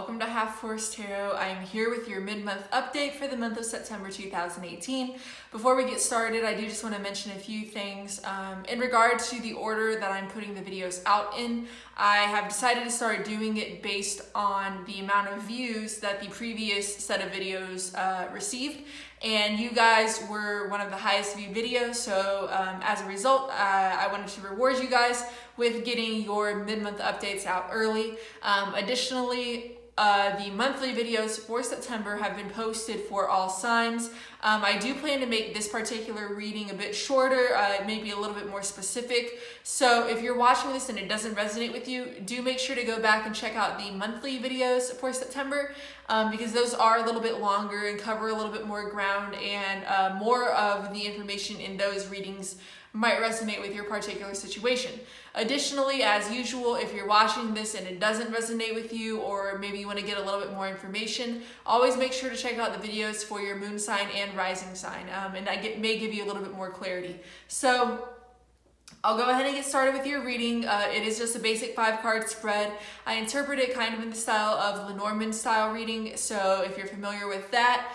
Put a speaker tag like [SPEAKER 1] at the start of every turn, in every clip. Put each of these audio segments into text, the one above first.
[SPEAKER 1] welcome to Half Force Tarot. I am here with your mid-month update for the month of September 2018. Before we get started, I do just want to mention a few things. In regard to the order that I'm putting the videos out in, I have decided to start doing it based on the amount of views that the previous set of videos received. And you guys were one of the highest viewed videos, so as a result, I wanted to reward you guys with getting your mid-month updates out early. Additionally, the monthly videos for September have been posted for all signs. I do plan to make this particular reading a bit shorter, maybe a little bit more specific. So if you're watching this and it doesn't resonate with you, do make sure to go back and check out the monthly videos for September because those are a little bit longer and cover a little bit more ground, and more of the information in those readings might resonate with your particular situation. Additionally, as usual, if you're watching this and it doesn't resonate with you, or maybe you want to get a little bit more information, always make sure to check out the videos for your moon sign and rising sign, and that may give you a little bit more clarity. So I'll go ahead and get started with your reading. It is just a basic 5-card spread. I interpret it kind of in the style of Lenormand style reading, so if you're familiar with that,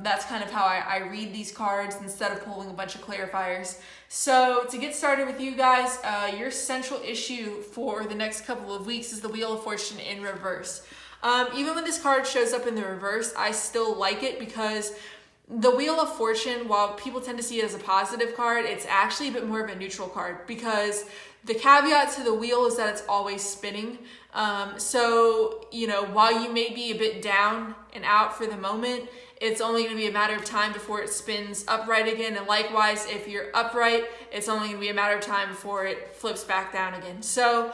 [SPEAKER 1] that's kind of how I read these cards instead of pulling a bunch of clarifiers. So to get started with you guys, your central issue for the next couple of weeks is the Wheel of Fortune in reverse. Even when this card shows up in the reverse, I still like it because the Wheel of Fortune, while people tend to see it as a positive card, it's actually a bit more of a neutral card because the caveat to the wheel is that it's always spinning. So, you know, while you may be a bit down and out for the moment, it's only going to be a matter of time before it spins upright again. And likewise, if you're upright, it's only going to be a matter of time before it flips back down again. So,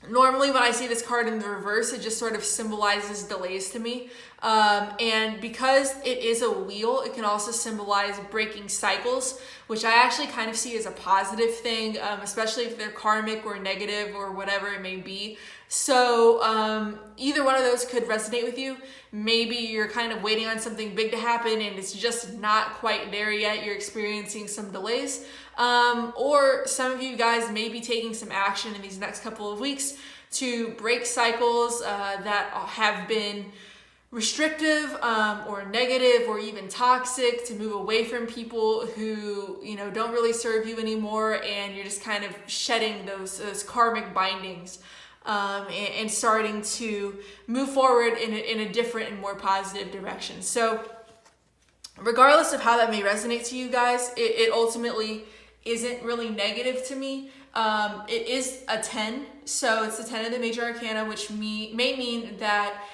[SPEAKER 1] normally when I see this card in the reverse, it just sort of symbolizes delays to me. And because it is a wheel, it can also symbolize breaking cycles, which I actually kind of see as a positive thing, especially if they're karmic or negative or whatever it may be. So either one of those could resonate with you. Maybe you're kind of waiting on something big to happen and it's just not quite there yet. You're experiencing some delays. Or some of you guys may be taking some action in these next couple of weeks to break cycles that have been restrictive or negative or even toxic, to move away from people who, you know, don't really serve you anymore, and you're just kind of shedding those karmic bindings and starting to move forward in a different and more positive direction. So regardless of how that may resonate to you guys, it ultimately isn't really negative to me. It is a 10, so it's the 10 of the major arcana, which may mean that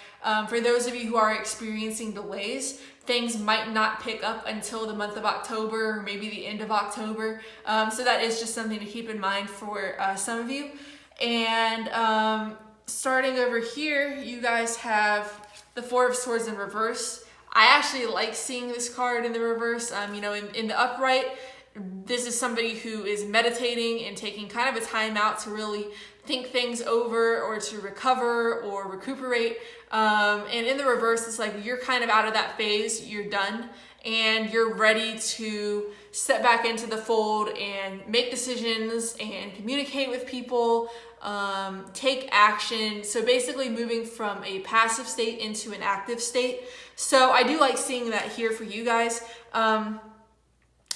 [SPEAKER 1] for those of you who are experiencing delays, things might not pick up until the month of October or maybe the end of October. So that is just something to keep in mind for some of you. And starting over here, you guys have the Four of Swords in reverse. I actually like seeing this card in the reverse. You know, in the upright, this is somebody who is meditating and taking kind of a time out to really think things over or to recover or recuperate. And in the reverse, it's like you're kind of out of that phase, you're done, and you're ready to step back into the fold and make decisions and communicate with people, take action. So basically moving from a passive state into an active state. So I do like seeing that here for you guys.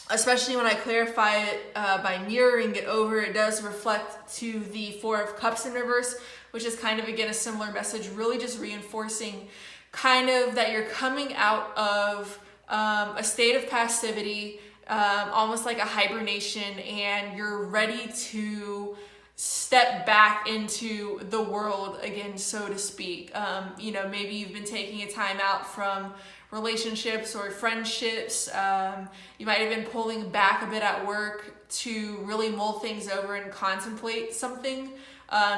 [SPEAKER 1] Especially when I clarify it by mirroring it over, it does reflect to the Four of Cups in reverse, which is kind of, again, a similar message, really just reinforcing kind of that you're coming out of a state of passivity, almost like a hibernation, and you're ready to step back into the world again, so to speak. You know, maybe you've been taking a time out from relationships or friendships. You might have been pulling back a bit at work to really mull things over and contemplate something.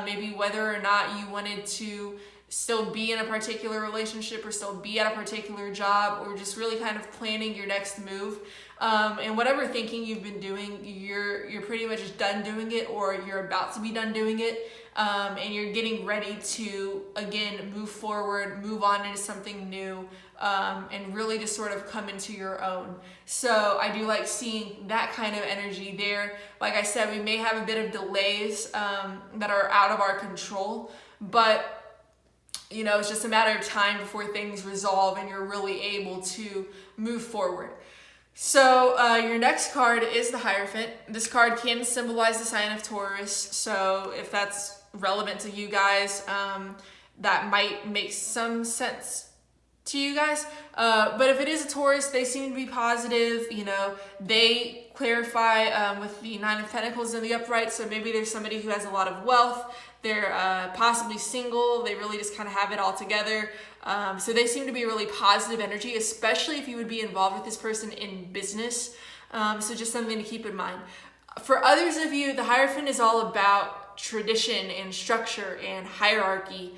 [SPEAKER 1] Maybe whether or not you wanted to still be in a particular relationship or still be at a particular job, or just really kind of planning your next move. And whatever thinking you've been doing, you're pretty much done doing it, or you're about to be done doing it. And you're getting ready to, again, move forward, move on into something new, and really just sort of come into your own. So I do like seeing that kind of energy there. Like I said, we may have a bit of delays that are out of our control, but you know, it's just a matter of time before things resolve and you're really able to move forward. So your next card is the Hierophant. This card can symbolize the sign of Taurus. So if that's relevant to you guys, that might make some sense to you guys. But if it is a Taurus, they seem to be positive. You know, they clarify with the Nine of Pentacles in the upright. So maybe there's somebody who has a lot of wealth. They're possibly single. They really just kind of have it all together. So they seem to be a really positive energy, especially if you would be involved with this person in business. So just something to keep in mind. For others of you, the Hierophant is all about tradition and structure and hierarchy.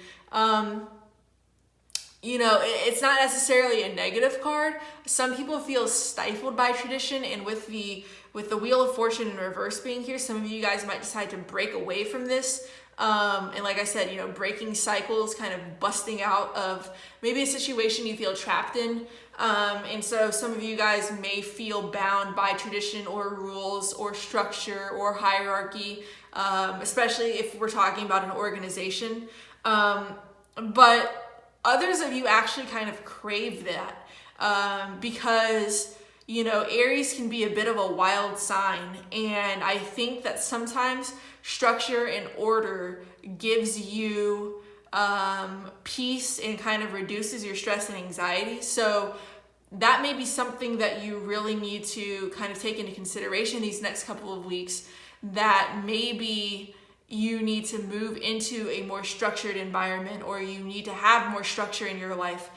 [SPEAKER 1] You know, it's not necessarily a negative card. Some people feel stifled by tradition, and with the Wheel of Fortune in reverse being here, some of you guys might decide to break away from this. And like I said, you know, breaking cycles, kind of busting out of maybe a situation you feel trapped in. And so some of you guys may feel bound by tradition or rules or structure or hierarchy, especially if we're talking about an organization. But others of you actually kind of crave that because, you know, Aries can be a bit of a wild sign. And I think that sometimes structure and order gives you peace and kind of reduces your stress and anxiety. So that may be something that you really need to kind of take into consideration these next couple of weeks, that maybe you need to move into a more structured environment, or you need to have more structure in your life.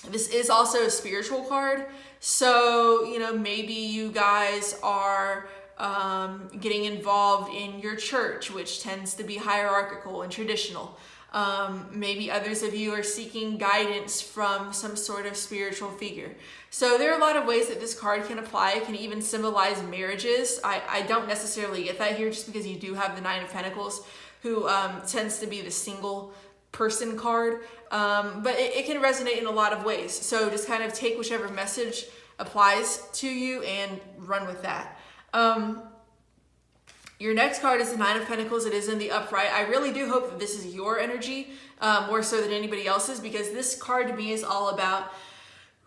[SPEAKER 1] This is also a spiritual card. So, you know, maybe you guys are getting involved in your church, which tends to be hierarchical and traditional. Maybe others of you are seeking guidance from some sort of spiritual figure. So there are a lot of ways that this card can apply. It can even symbolize marriages. I don't necessarily get that here, just because you do have the Nine of Pentacles, who tends to be the single person card. But it can resonate in a lot of ways. So just kind of take whichever message applies to you and run with that. Your next card is the Nine of Pentacles. It is in the upright. I really do hope that this is your energy more so than anybody else's, because this card to me is all about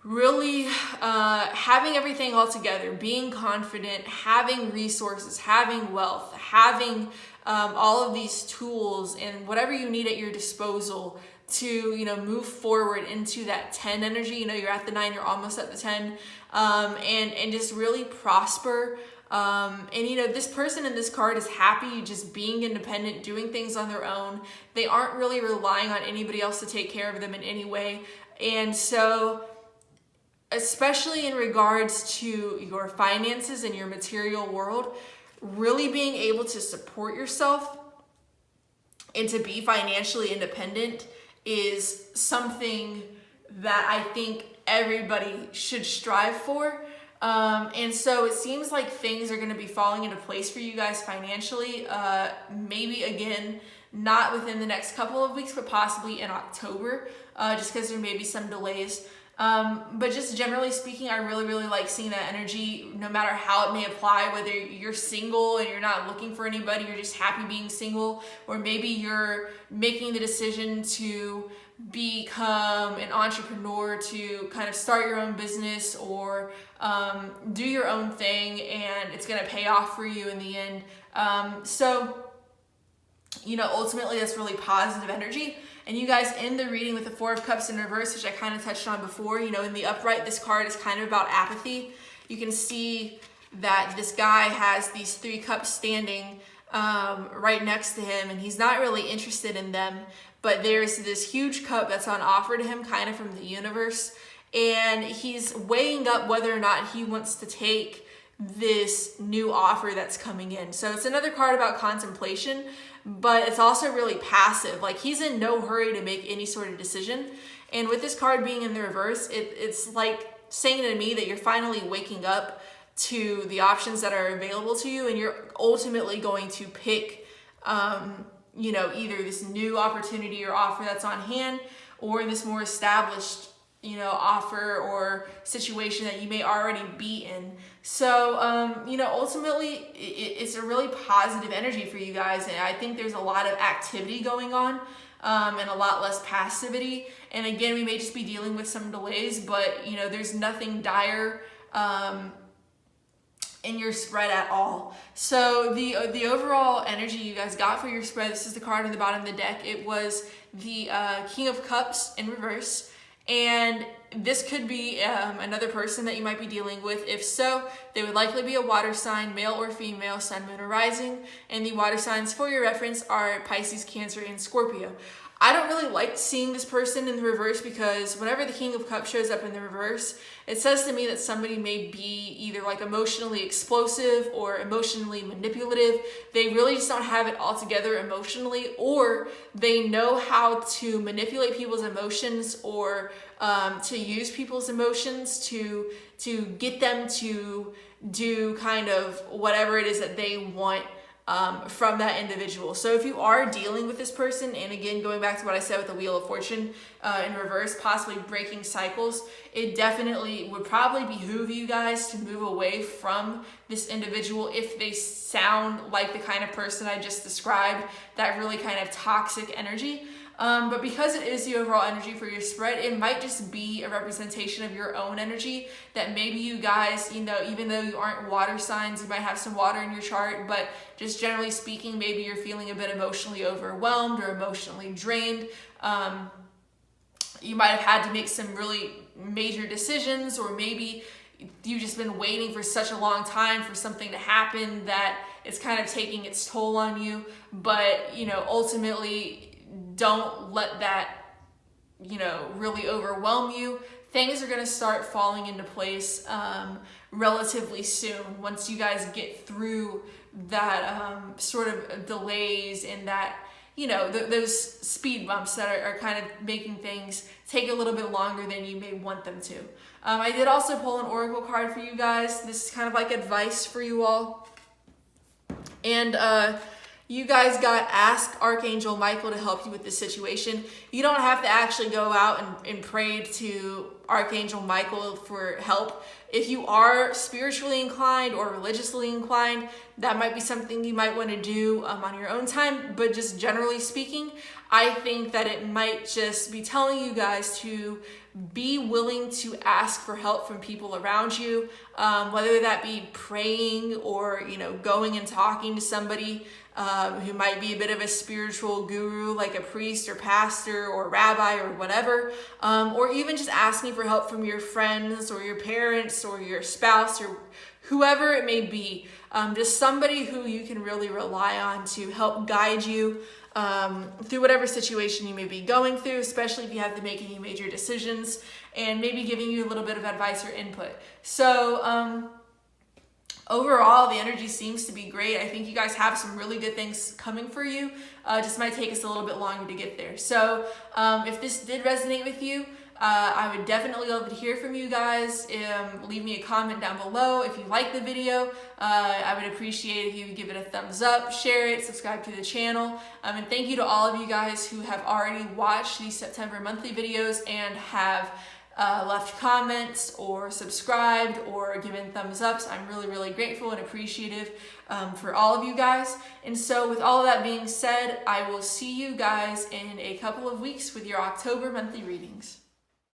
[SPEAKER 1] really having everything all together, being confident, having resources, having wealth, having all of these tools and whatever you need at your disposal to, you know, move forward into that 10 energy. You know, you're at the 9, you're almost at the 10, and just really prosper. And you know, this person in this card is happy just being independent, doing things on their own. They aren't really relying on anybody else to take care of them in any way. And so, especially in regards to your finances and your material world, really being able to support yourself and to be financially independent is something that I think everybody should strive for. And so it seems like things are going to be falling into place for you guys financially. Maybe again, not within the next couple of weeks, but possibly in October, just because there may be some delays. But just generally speaking, I really, really like seeing that energy, no matter how it may apply, whether you're single and you're not looking for anybody, you're just happy being single, or maybe you're making the decision to become an entrepreneur, to kind of start your own business, or do your own thing, and it's going to pay off for you in the end. So, you know, ultimately that's really positive energy. And you guys end the reading with the Four of Cups in reverse, which I kind of touched on before. You know, in the upright, this card is kind of about apathy. You can see that this guy has these 3 cups standing right next to him, and he's not really interested in them. But there's this huge cup that's on offer to him, kind of from the universe. And he's weighing up whether or not he wants to take this new offer that's coming in. So it's another card about contemplation, but it's also really passive. Like, he's in no hurry to make any sort of decision. And with this card being in the reverse, it's like saying to me that you're finally waking up to the options that are available to you, and you're ultimately going to pick, you know, either this new opportunity or offer that's on hand, or this more established, you know, offer or situation that you may already be in. So, you know, ultimately it's a really positive energy for you guys. And I think there's a lot of activity going on. and a lot less passivity. And again, we may just be dealing with some delays, but you know, there's nothing dire in your spread at all. So the overall energy you guys got for your spread, this is the card on the bottom of the deck. It was the King of Cups in reverse. And this could be another person that you might be dealing with. If so, they would likely be a water sign, male or female, sun, moon, or rising. And the water signs for your reference are Pisces, Cancer, and Scorpio. I don't really like seeing this person in the reverse because whenever the King of Cups shows up in the reverse, it says to me that somebody may be either like emotionally explosive or emotionally manipulative. They really just don't have it all together emotionally, or they know how to manipulate people's emotions or to use people's emotions to get them to do kind of whatever it is that they want from that individual. So if you are dealing with this person, and again, going back to what I said with the Wheel of Fortune in reverse, possibly breaking cycles, it definitely would probably behoove you guys to move away from this individual if they sound like the kind of person I just described, that really kind of toxic energy. But because it is the overall energy for your spread, it might just be a representation of your own energy, that maybe you guys, you know, even though you aren't water signs, you might have some water in your chart, but just generally speaking, maybe you're feeling a bit emotionally overwhelmed or emotionally drained. You might have had to make some really major decisions, or maybe you've just been waiting for such a long time for something to happen that it's kind of taking its toll on you. But, you know, ultimately, don't let that, you know, really overwhelm you. Things are going to start falling into place relatively soon once you guys get through that sort of delays and that, you know, those speed bumps that are kind of making things take a little bit longer than you may want them to. I did also pull an oracle card for you guys. This is kind of like advice for you all. And you guys got ask Archangel Michael to help you with this situation. You don't have to actually go out and pray to Archangel Michael for help. If you are spiritually inclined or religiously inclined, that might be something you might want to do on your own time. But just generally speaking, I think that it might just be telling you guys to be willing to ask for help from people around you, whether that be praying or, you know, going and talking to somebody who might be a bit of a spiritual guru, like a priest or pastor or rabbi or whatever, or even just asking for help from your friends or your parents or your spouse or whoever it may be, just somebody who you can really rely on to help guide you through whatever situation you may be going through, especially if you have to make any major decisions, and maybe giving you a little bit of advice or input. So overall, the energy seems to be great. I think you guys have some really good things coming for you. Just might take us a little bit longer to get there. So if this did resonate with you, I would definitely love to hear from you guys. Leave me a comment down below if you like the video. I would appreciate if you would give it a thumbs up, share it, subscribe to the channel. And thank you to all of you guys who have already watched these September monthly videos and have left comments or subscribed or given thumbs ups. I'm really, really grateful and appreciative for all of you guys. And so with all of that being said, I will see you guys in a couple of weeks with your October monthly readings.